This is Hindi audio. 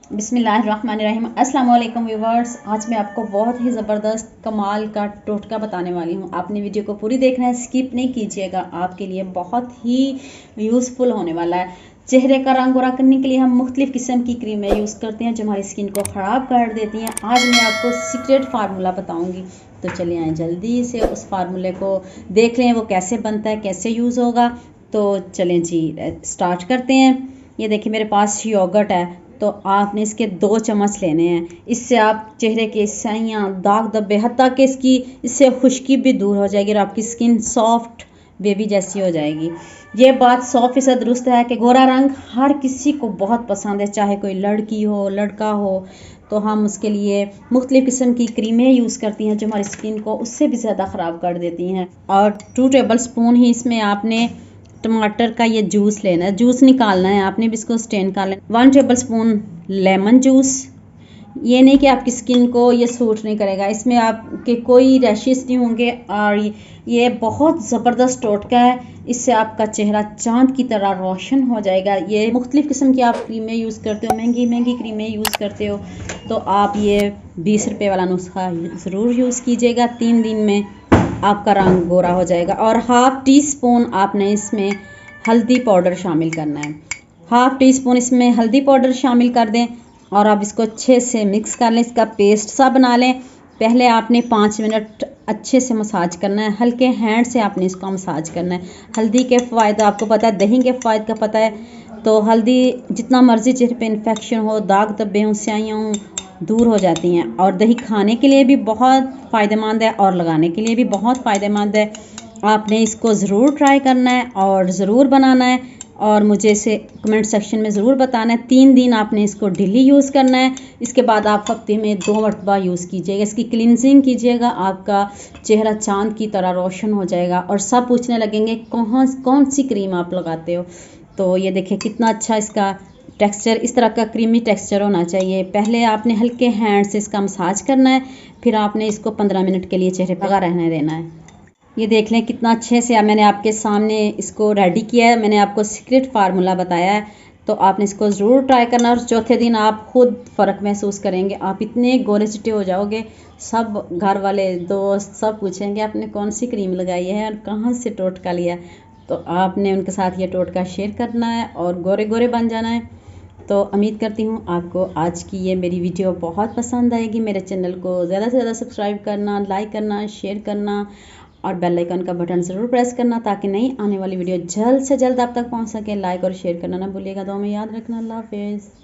बिस्मिल्लाहिर्रहमानिर्रहीम। अस्सलाम वालेकुम व्यूवर्स। आज मैं आपको बहुत ही ज़बरदस्त कमाल का टोटका बताने वाली हूँ। आपने वीडियो को पूरी देखना है, स्किप नहीं कीजिएगा। आपके लिए बहुत ही यूज़फुल होने वाला है। चेहरे का रंग गोरा करने के लिए हम मुख्तलिफ़ किस्म की क्रीमें यूज़ करते हैं जो हमारी स्किन को ख़राब कर देती हैं। आज मैं आपको सीक्रेट फार्मूला बताऊँगी, तो चलिए आए जल्दी से उस फार्मूले को देख लें, वो कैसे बनता है, कैसे यूज़ होगा। तो चलें जी, स्टार्ट करते हैं। ये देखिए मेरे पास योगर्ट है, तो आपने इसके 2 चम्मच लेने हैं। इससे आप चेहरे के स्याहियाँ, दाग धब्बे, हत्ता कि इससे खुश्की भी दूर हो जाएगी और आपकी स्किन सॉफ्ट बेबी जैसी हो जाएगी। ये बात 100% दुरुस्त है कि गोरा रंग हर किसी को बहुत पसंद है, चाहे कोई लड़की हो लड़का हो। तो हम उसके लिए मुख्तलिफ़ किस्म की क्रीमें यूज़ करती हैं जो हमारी स्किन को उससे भी ज़्यादा ख़राब कर देती हैं। और 2 टेबल स्पून ही इसमें आपने टमाटर का ये जूस लेना है, जूस निकालना है आपने भी, इसको स्टेन कर लेना। 1 टेबल स्पून लेमन जूस। ये नहीं कि आपकी स्किन को ये सूट नहीं करेगा, इसमें आपके कोई रैशेस नहीं होंगे और ये बहुत ज़बरदस्त टोटका है। इससे आपका चेहरा चांद की तरह रोशन हो जाएगा। ये मुख्तलिफ़ किस्म की आप क्रीमें यूज़ करते हो, महंगी महंगी क्रीमें यूज़ करते हो, तो आप ये 20 रुपये वाला नुस्खा ज़रूर यूज़ कीजिएगा। 3 दिन में आपका रंग गोरा हो जाएगा। और हाफ़ टी स्पून आपने इसमें हल्दी पाउडर शामिल करना है। हाफ़ टी स्पून इसमें हल्दी पाउडर शामिल कर दें और आप इसको अच्छे से मिक्स कर लें, इसका पेस्ट सा बना लें। पहले आपने 5 मिनट अच्छे से मसाज करना है, हल्के हैंड से आपने इसको मसाज करना है। हल्दी के फ़ायदे आपको पता है, दही के फ़ायदे का पता है। तो हल्दी जितना मर्ज़ी चेहरे पे इन्फेक्शन हो, दाग धब्बे हों, स्याहियाँ हों, दूर हो जाती हैं। और दही खाने के लिए भी बहुत फ़ायदेमंद है और लगाने के लिए भी बहुत फ़ायदेमंद है। आपने इसको ज़रूर ट्राई करना है और ज़रूर बनाना है और मुझे इसे कमेंट सेक्शन में ज़रूर बताना है। 3 दिन आपने इसको डेली यूज़ करना है। इसके बाद आप हफ्ते में 2 मरतबा यूज़ कीजिएगा, इसकी क्लिनजिंग कीजिएगा। आपका चेहरा चांद की तरह रोशन हो जाएगा और सब पूछने लगेंगे कौन सी क्रीम आप लगाते हो। तो ये देखिए कितना अच्छा इसका टेक्सचर, इस तरह का क्रीमी टेक्सचर होना चाहिए। पहले आपने हल्के हैंड से इसका मसाज करना है, फिर आपने इसको 15 मिनट के लिए चेहरे पर लगा रहने देना है। ये देख लें कितना अच्छे से मैंने आपके सामने इसको रेडी किया है। मैंने आपको सीक्रेट फार्मूला बताया है, तो आपने इसको ज़रूर ट्राई करना और चौथे दिन आप खुद फ़र्क महसूस करेंगे। आप इतने गोरे चिट्टे हो जाओगे, सब घर वाले दोस्त सब पूछेंगे आपने कौन सी क्रीम लगाई है और कहाँ से टोटका लिया। तो आपने उनके साथ ये टोटका शेयर करना है और गोरे गोरे बन जाना है। तो उम्मीद करती हूँ आपको आज की ये मेरी वीडियो बहुत पसंद आएगी। मेरे चैनल को ज़्यादा से ज़्यादा सब्सक्राइब करना, लाइक करना, शेयर करना और बेल आइकन का बटन ज़रूर प्रेस करना ताकि नई आने वाली वीडियो जल्द से जल्द आप तक पहुँच सके। लाइक और शेयर करना ना भूलिएगा। दुआ में याद रखना। अल्लाह हाफ़िज़।